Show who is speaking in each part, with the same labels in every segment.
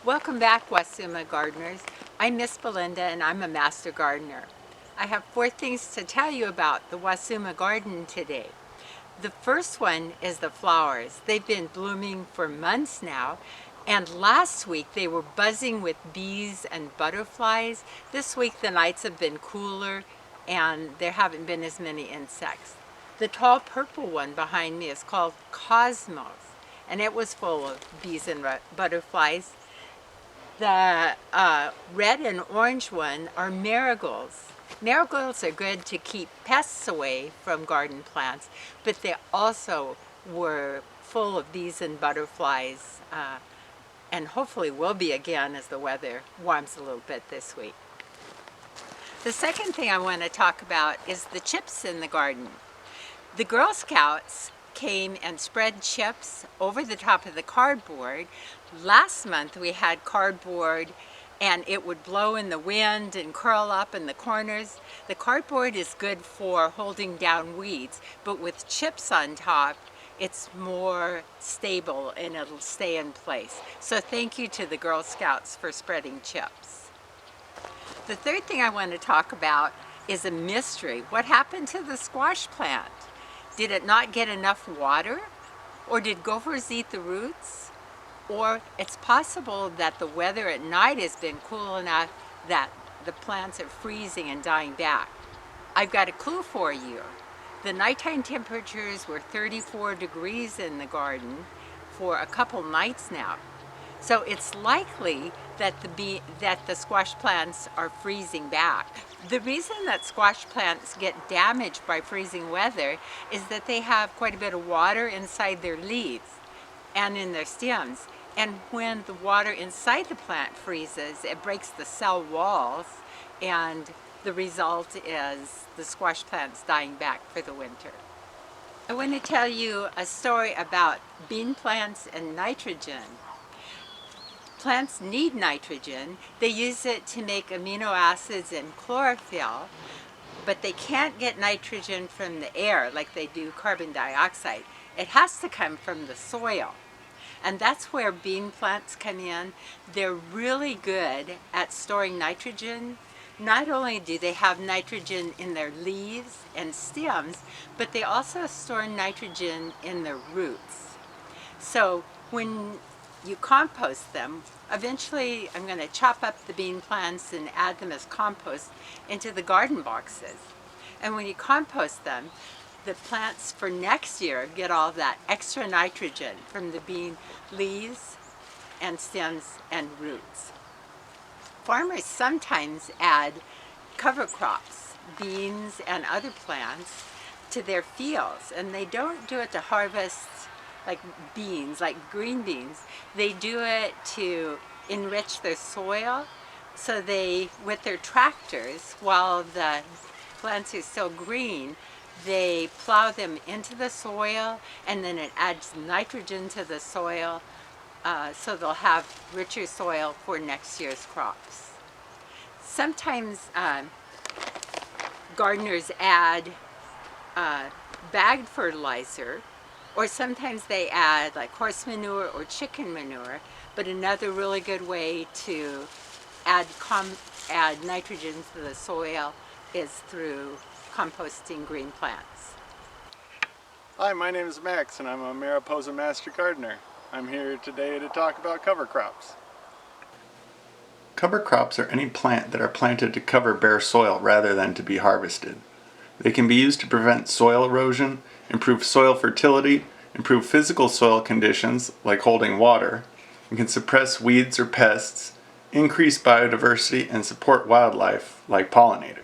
Speaker 1: Welcome back, Wasuma gardeners. I'm Miss Belinda and I'm a master gardener. I have 4 things to tell you about the Wasuma garden today. The first one is the flowers. They've been blooming for months now, and last week they were buzzing with bees and butterflies. This week the nights have been cooler and there haven't been as many insects. The tall purple one behind me is called Cosmos, and it was full of bees and butterflies. The red and orange one are marigolds. Marigolds are good to keep pests away from garden plants, but they also were full of bees and butterflies, and hopefully will be again as the weather warms a little bit this week. The second thing I want to talk about is the chips in the garden. The Girl Scouts came and spread chips over the top of the cardboard. Last month we had cardboard and it would blow in the wind and curl up in the corners. The cardboard is good for holding down weeds, but with chips on top, it's more stable and it'll stay in place. So thank you to the Girl Scouts for spreading chips. The third thing I want to talk about is a mystery. What happened to the squash plant? Did it not get enough water? Or did gophers eat the roots? Or it's possible that the weather at night has been cool enough that the plants are freezing and dying back. I've got a clue for you. The nighttime temperatures were 34 degrees in the garden for a couple nights now. So it's likely that the squash plants are freezing back. The reason that squash plants get damaged by freezing weather is that they have quite a bit of water inside their leaves and in their stems. And when the water inside the plant freezes, it breaks the cell walls, and the result is the squash plants dying back for the winter. I want to tell you a story about bean plants and nitrogen. Plants need nitrogen. They use it to make amino acids and chlorophyll, but they can't get nitrogen from the air like they do carbon dioxide. It has to come from the soil. And that's where bean plants come in. They're really good at storing nitrogen. Not only do they have nitrogen in their leaves and stems, but they also store nitrogen in their roots. So when you compost them, eventually I'm going to chop up the bean plants and add them as compost into the garden boxes. And when you compost them, the plants for next year get all that extra nitrogen from the bean leaves and stems and roots. Farmers sometimes add cover crops, beans and other plants, to their fields, and they don't do it to harvest like beans, like green beans. They do it to enrich their soil. So they, with their tractors, while the plants are still green, they plow them into the soil, and then it adds nitrogen to the soil, so they'll have richer soil for next year's crops. Sometimes gardeners add bagged fertilizer, or sometimes they add like horse manure or chicken manure, but another really good way to add nitrogen to the soil is through composting green plants.
Speaker 2: Hi, my name is Max and I'm a Mariposa Master Gardener. I'm here today to talk about cover crops. Cover crops are any plant that are planted to cover bare soil rather than to be harvested. They can be used to prevent soil erosion, improve soil fertility, improve physical soil conditions like holding water, and can suppress weeds or pests, increase biodiversity, and support wildlife like pollinators.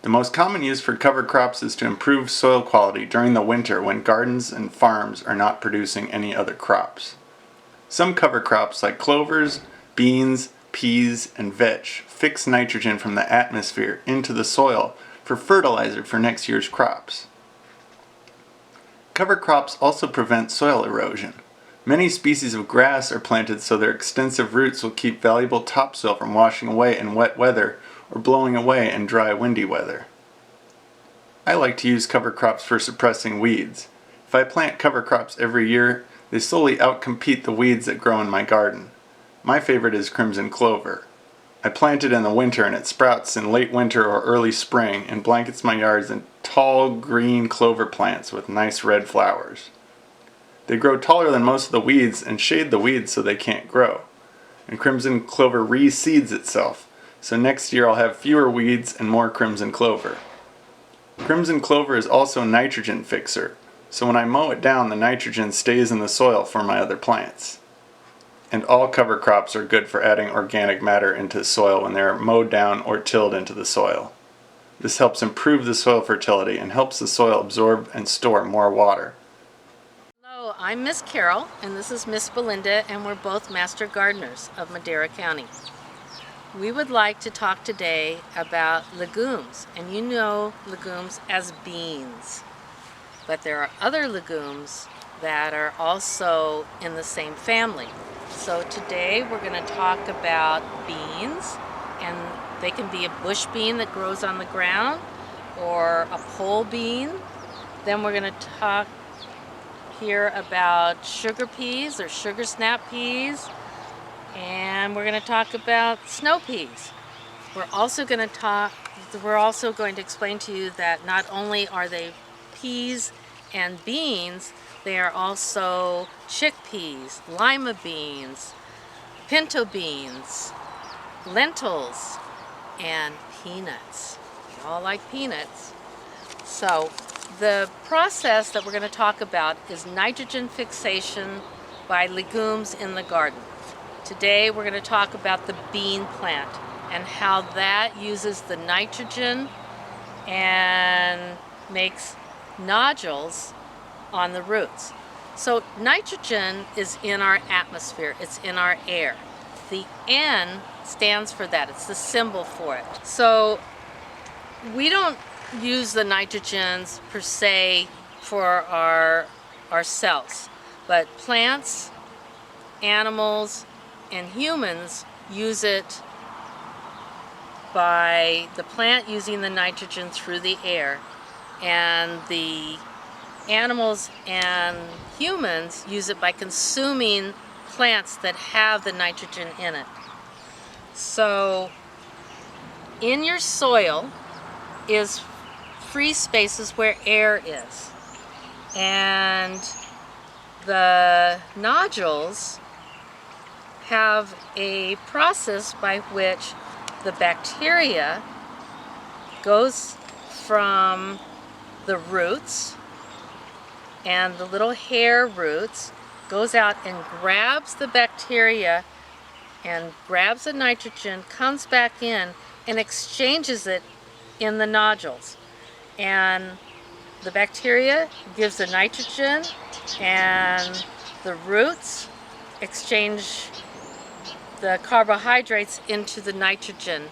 Speaker 2: The most common use for cover crops is to improve soil quality during the winter when gardens and farms are not producing any other crops. Some cover crops like clovers, beans, peas, and vetch fix nitrogen from the atmosphere into the soil for fertilizer for next year's crops. Cover crops also prevent soil erosion. Many species of grass are planted so their extensive roots will keep valuable topsoil from washing away in wet weather or blowing away in dry, windy weather. I like to use cover crops for suppressing weeds. If I plant cover crops every year, they slowly outcompete the weeds that grow in my garden. My favorite is crimson clover. I plant it in the winter and it sprouts in late winter or early spring and blankets my yards in tall green clover plants with nice red flowers. They grow taller than most of the weeds and shade the weeds so they can't grow. And crimson clover reseeds itself, so next year I'll have fewer weeds and more crimson clover. Crimson clover is also a nitrogen fixer, so when I mow it down, the nitrogen stays in the soil for my other plants. And all cover crops are good for adding organic matter into the soil when they are mowed down or tilled into the soil. This helps improve the soil fertility and helps the soil absorb and store more water.
Speaker 3: Hello, I'm Miss Carol and this is Miss Belinda, and we're both Master Gardeners of Madera County. We would like to talk today about legumes, and you know legumes as beans. But there are other legumes that are also in the same family. So today we're going to talk about beans, and they can be a bush bean that grows on the ground or a pole bean. Then we're going to talk here about sugar peas or sugar snap peas, and we're going to talk about snow peas. We're also going to explain to you that not only are they peas and beans, they are also chickpeas, lima beans, pinto beans, lentils, and peanuts. We all like peanuts. So the process that we're going to talk about is nitrogen fixation by legumes in the garden. Today we're going to talk about the bean plant and how that uses the nitrogen and makes nodules on the roots. So nitrogen is in our atmosphere, it's in our air. The N stands for that, it's the symbol for it. So we don't use the nitrogens per se for ourselves, but plants, animals, and humans use it by the plant using the nitrogen through the air, and the animals and humans use it by consuming plants that have the nitrogen in it. So in your soil is free spaces where air is, and the nodules have a process by which the bacteria goes from the roots, and the little hair roots goes out and grabs the bacteria and grabs the nitrogen, comes back in and exchanges it in the nodules. And the bacteria gives the nitrogen, and the roots exchange the carbohydrates into the nitrogen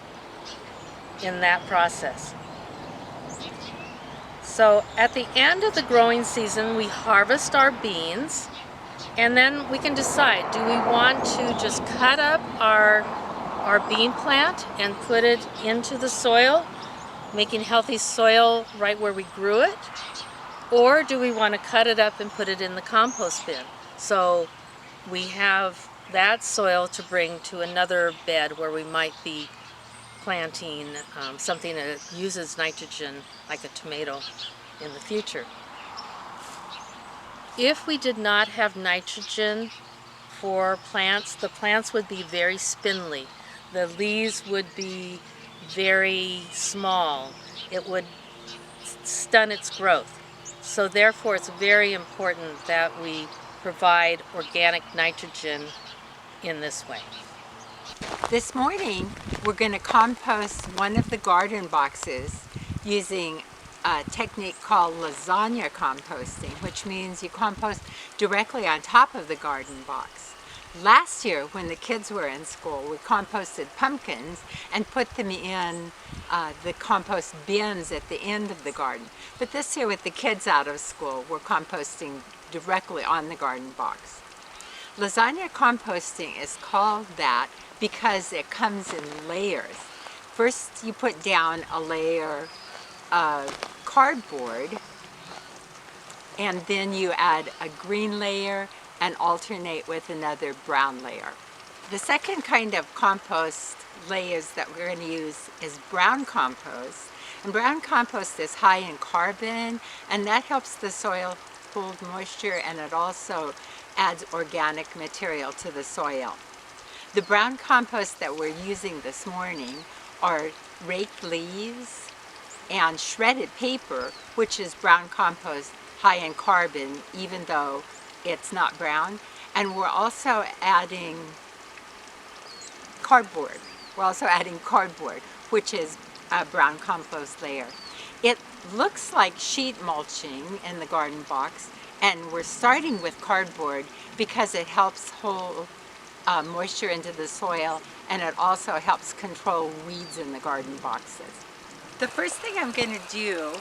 Speaker 3: in that process. So at the end of the growing season, we harvest our beans, and then we can decide, do we want to just cut up our bean plant and put it into the soil, making healthy soil right where we grew it? Or do we want to cut it up and put it in the compost bin? So we have that soil to bring to another bed where we might be planting something that uses nitrogen, like a tomato, in the future. If we did not have nitrogen for plants, the plants would be very spindly. The leaves would be very small. It would stun its growth. So therefore it's very important that we provide organic nitrogen in this way.
Speaker 1: This morning, we're going to compost one of the garden boxes using a technique called Lasagna Composting, which means you compost directly on top of the garden box. Last year, when the kids were in school, we composted pumpkins and put them in the compost bins at the end of the garden. But this year, with the kids out of school, we're composting directly on the garden box. Lasagna composting is called that because it comes in layers. First, you put down a layer of cardboard, and then you add a green layer and alternate with another brown layer. The second kind of compost layers that we're going to use is brown compost. And brown compost is high in carbon, and that helps the soil hold moisture, and it also adds organic material to the soil. The brown compost that we're using this morning are raked leaves and shredded paper, which is brown compost high in carbon, even though it's not brown. And we're also adding cardboard. We're also adding cardboard, which is a brown compost layer. It looks like sheet mulching in the garden box, and we're starting with cardboard because it helps hold moisture into the soil, and it also helps control weeds in the garden boxes. The first thing I'm going to do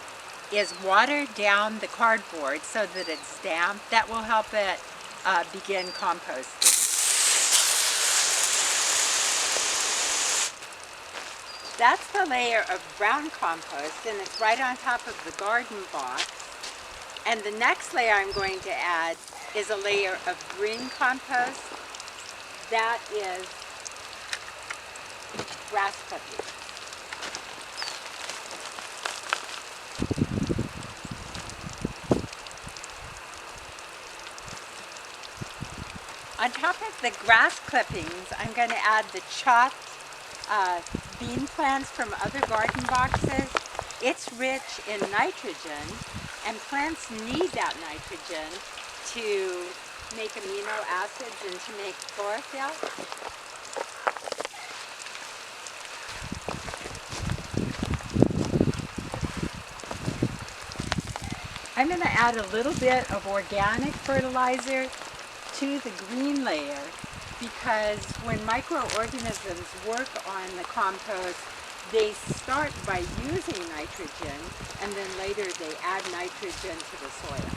Speaker 1: is water down the cardboard so that it's damp. That will help it begin composting. That's the layer of brown compost, and it's right on top of the garden box. And the next layer I'm going to add is a layer of green compost. That is grass clippings. On top of the grass clippings, I'm going to add the chopped bean plants from other garden boxes. It's rich in nitrogen, and plants need that nitrogen to make amino acids and to make chlorophyll. I'm going to add a little bit of organic fertilizer to the green layer, because when microorganisms work on the compost, they start by using nitrogen, and then later they add nitrogen to the soil.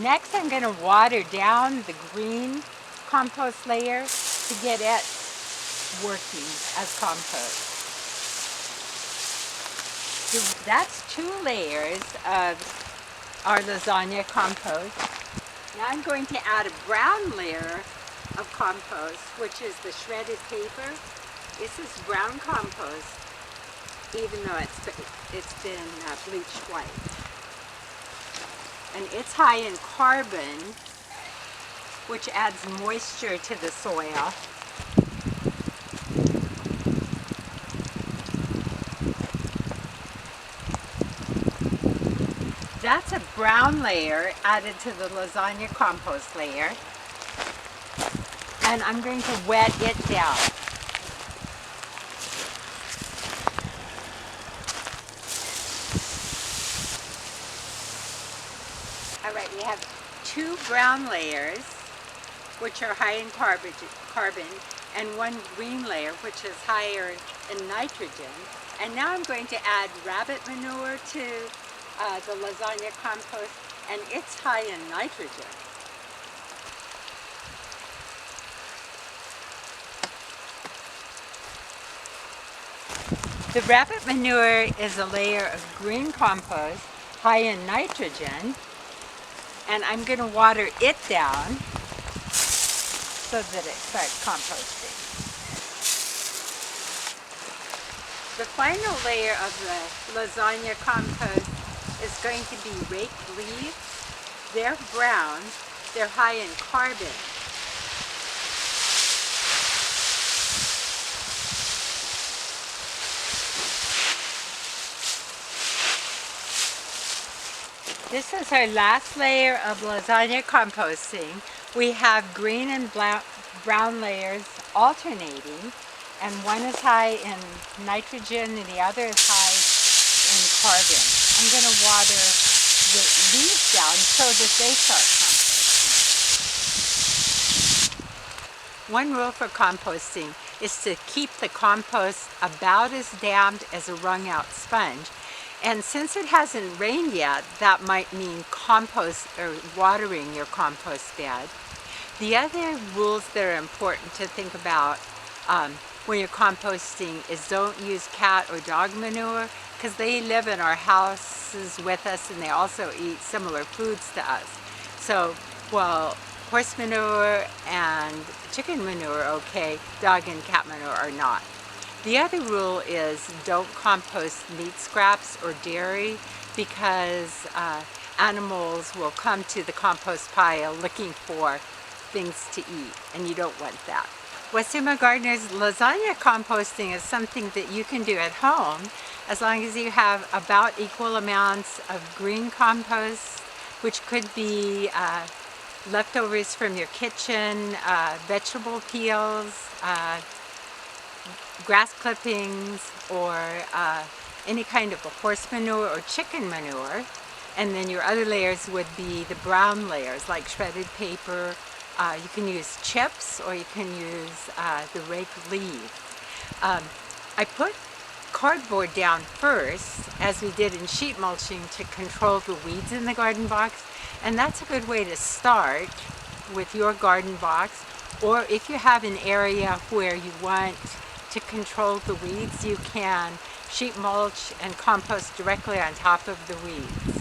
Speaker 1: Next, I'm going to water down the green compost layer to get it working as compost. So that's 2 layers of our lasagna compost. Now I'm going to add a brown layer of compost, which is the shredded paper. This is brown compost, even though it's been bleached white. And it's high in carbon, which adds moisture to the soil. That's a brown layer added to the lasagna compost layer. And I'm going to wet it down. All right, we have 2 brown layers, which are high in carbon, and 1 green layer, which is higher in nitrogen. And now I'm going to add rabbit manure to the lasagna compost, and it's high in nitrogen. The rabbit manure is a layer of green compost, high in nitrogen, and I'm going to water it down so that it starts composting. The final layer of the lasagna compost is going to be raked leaves. They're brown, they're high in carbon. This is our last layer of lasagna composting. We have green and brown layers alternating, and one is high in nitrogen and the other is high in carbon. I'm going to water the leaves down so that they start composting. One rule for composting is to keep the compost about as damp as a wrung out sponge. And since it hasn't rained yet, that might mean compost or watering your compost bed. The other rules that are important to think about when you're composting is don't use cat or dog manure, because they live in our houses with us and they also eat similar foods to us. So while Horse manure and chicken manure are okay, dog and cat manure are not. The other rule is don't compost meat scraps or dairy because animals will come to the compost pile looking for things to eat, and you don't want that. Wasuma Gardener's lasagna composting is something that you can do at home as long as you have about equal amounts of green compost, which could be leftovers from your kitchen, vegetable peels, grass clippings, or any kind of a horse manure or chicken manure. And then your other layers would be the brown layers like shredded paper. You can use chips or you can use the rake leaves. I put cardboard down first, as we did in sheet mulching, to control the weeds in the garden box. And that's a good way to start with your garden box. Or if you have an area where you want to control the weeds, you can sheet mulch and compost directly on top of the weeds.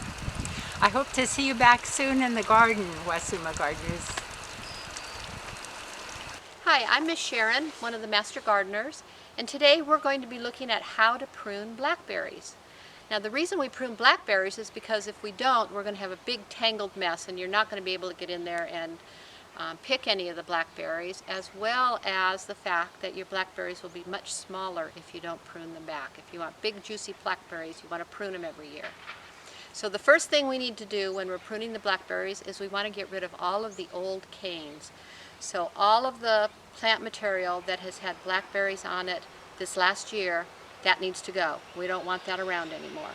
Speaker 1: I hope to see you back soon in the garden, Wasuma Gardeners.
Speaker 4: Hi, I'm Miss Sharon, one of the Master Gardeners, and today we're going to be looking at how to prune blackberries. Now the reason we prune blackberries is because if we don't, we're going to have a big tangled mess and you're not going to be able to get in there and pick any of the blackberries, as well as the fact that your blackberries will be much smaller if you don't prune them back. If you want big juicy blackberries, you want to prune them every year. So the first thing we need to do when we're pruning the blackberries is we want to get rid of all of the old canes. So all of the plant material that has had blackberries on it this last year, that needs to go. We don't want that around anymore.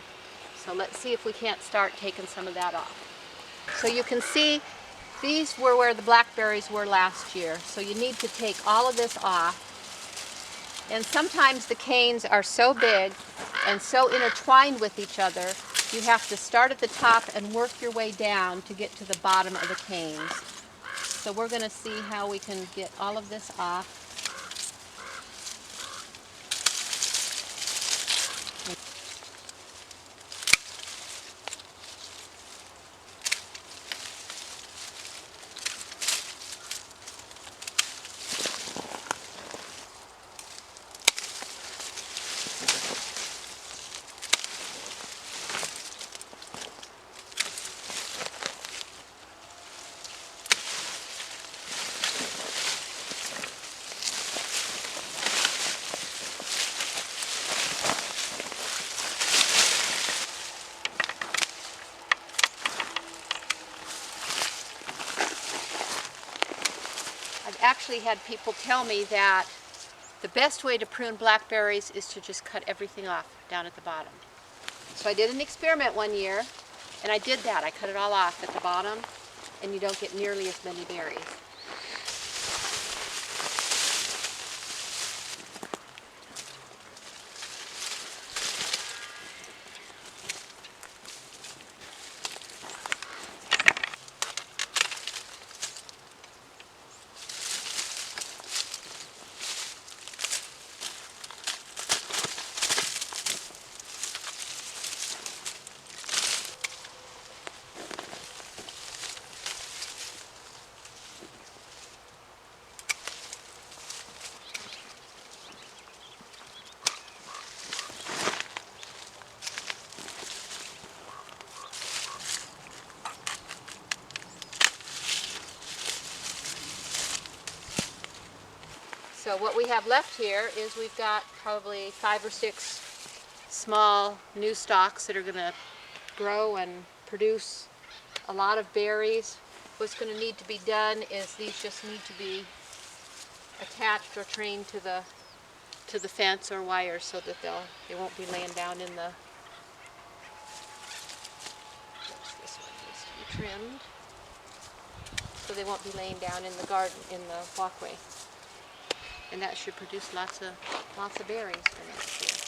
Speaker 4: So let's see if we can't start taking some of that off. So you can see these were where the blackberries were last year. So you need to take all of this off. And sometimes the canes are so big and so intertwined with each other, you have to start at the top and work your way down to get to the bottom of the canes. So we're going to see how we can get all of this off. I've actually had people tell me that the best way to prune blackberries is to just cut everything off down at the bottom. So I did an experiment one year, and I did that. I cut it all off at the bottom, and you don't get nearly as many berries. So what we have left here is we've got probably 5 or 6 small new stalks that are going to grow and produce a lot of berries. What's going to need to be done is these just need to be attached or trained to the fence or wires so that they won't be laying down in the. This one needs to be trimmed so they won't be laying down in the garden, in the walkway. And that should produce lots of berries for next year.